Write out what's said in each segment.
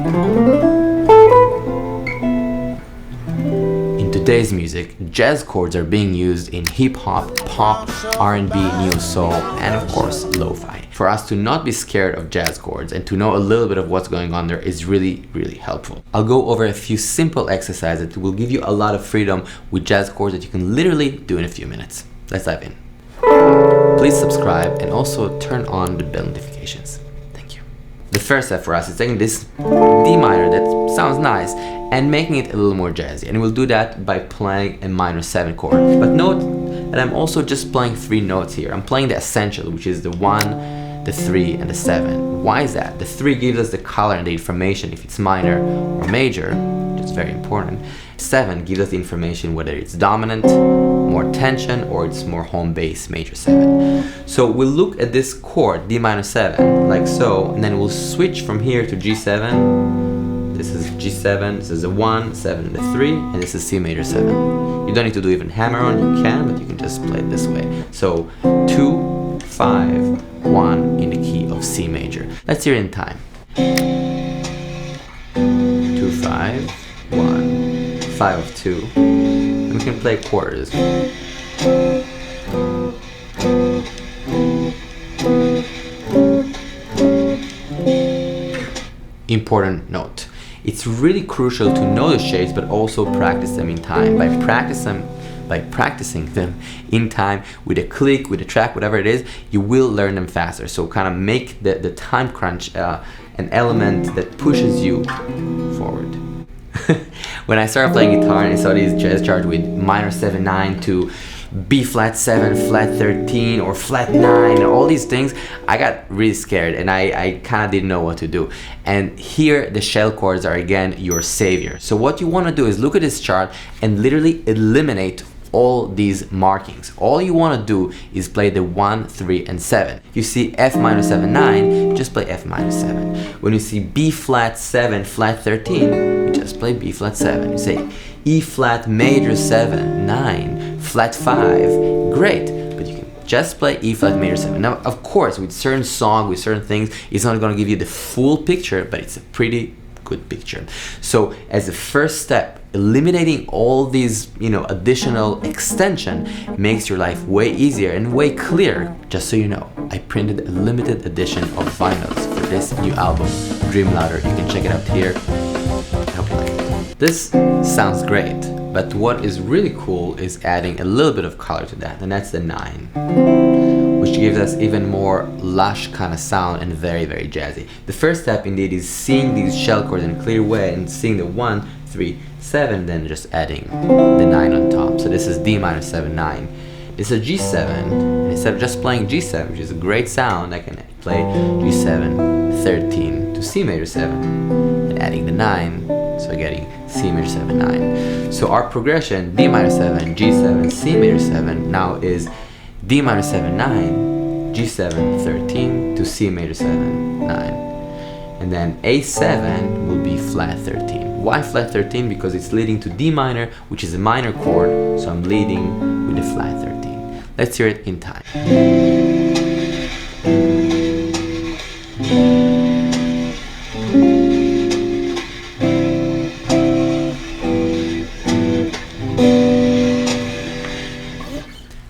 In today's music, jazz chords are being used in hip-hop, pop, R&B, neo-soul, and of course, lo-fi. For us to not be scared of jazz chords and to know a little bit of what's going on there is really, really helpful. I'll go over a few simple exercises that will give you a lot of freedom with jazz chords that you can literally do in a few minutes. Let's dive in. Please subscribe and also turn on the bell notifications. Thank you. The first step for us is taking this D minor that sounds nice and making it a little more jazzy. And we'll do that by playing a minor 7 chord. But note that I'm also just playing 3 notes here. I'm playing the essential, which is the 1, the 3, and the 7. Why is that? The 3 gives us the color and the information if it's minor or major, which is very important. 7 gives us the information whether it's dominant, more tension, or it's more home bass, major 7. So we'll look at this chord, D minor 7, like so, and then we'll switch from here to G7. This is G7, this is a 1, 7, and a 3, and this is C major 7. You don't need to do even hammer on, you can, but you can just play it this way. So 2, 5, 1 in the key of C major. Let's hear it in time. 2, 5, 1, 5 of 2. And we can play quarters. Important note. It's really crucial to know the shapes but also practice them in time. By practicing them in time with a click, with a track, whatever it is, you will learn them faster. So kind of make the time crunch an element that pushes you forward. When I started playing guitar and I saw these jazz charts with minor 7-9 to B flat 7, flat 13, or flat 9, and all these things, I got really scared and I kind of didn't know what to do. And here the shell chords are again your savior. So what you want to do is look at this chart and literally eliminate all these markings. All you want to do is play the 1, 3, and 7. If you see F minor 7, 9, just play F minor 7. When you see B flat 7, flat 13, you just play B flat 7. You say E flat major 7, 9, flat 5, great, but you can just play E flat major 7. Now, of course, with certain songs, with certain things, it's not going to give you the full picture, but it's a pretty good picture. So as a first step, eliminating all these, additional extension makes your life way easier and way clearer. Just so you know, I printed a limited edition of vinyls for this new album, Dream Louder. You can check it out here. I hope you like it. This sounds great, but what is really cool is adding a little bit of color to that, and that's the 9, which gives us even more lush kind of sound and very, very jazzy. The first step indeed is seeing these shell chords in a clear way and seeing the 1, 3, 7, then just adding the 9 on top. So this is D minor 7, 9. This is a G7, and instead of just playing G7, which is a great sound, I can play G7, 13 to C major 7, and adding the 9, so getting C major 7, 9. So our progression, D minor 7, G7, C major 7, now is D minor 7, 9, G7, 13 to C major 7, 9. And then A7 will be flat 13. Why flat 13? Because it's leading to D minor, which is a minor chord, so I'm leading with the flat 13. Let's hear it in time.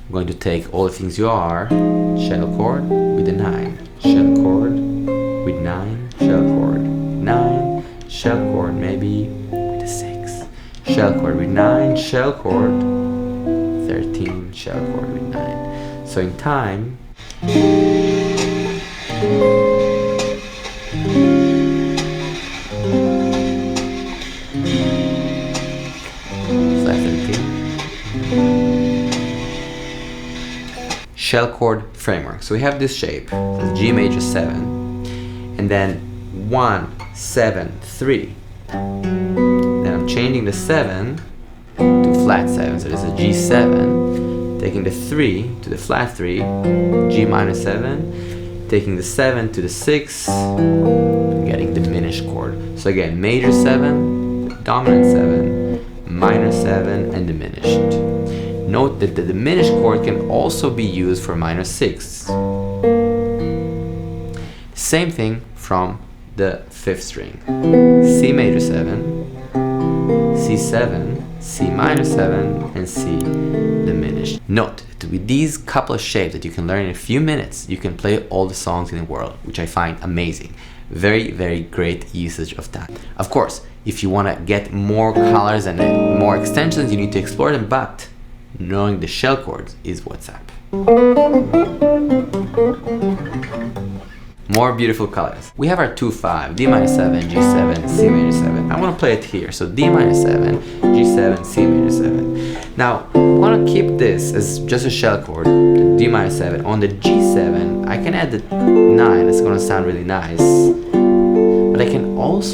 I'm going to take all the things you are, shell chord with a 9, shell chord with 9, shell chord 9, shell chord maybe with a 6, shell chord with 9, shell chord 13, shell chord with 9. So in time, flat 13, shell chord framework. So we have this shape, G major 7, and then 1, 7, 3. Then I'm changing the 7 to flat 7, so this is G7, taking the 3 to the flat 3, G minor 7, taking the 7 to the 6, getting diminished chord. So again, major 7, dominant 7, minor 7, and diminished. Note that the diminished chord can also be used for minor 6. Same thing from the 5th string. C major 7, C7, C minor 7, and C diminished. Note that with these couple of shapes that you can learn in a few minutes, you can play all the songs in the world, which I find amazing. Very, very great usage of that. Of course, if you want to get more colors and more extensions, you need to explore them, but knowing the shell chords is what's up. More beautiful colors. We have our 2-5, D minor 7, G7, C major 7. I want to play it here. So D minor 7, G7, C major 7. Now, I want to keep this as just a shell chord, the D minor 7. On the G7, I can add the 9. It's going to sound really nice. But I can also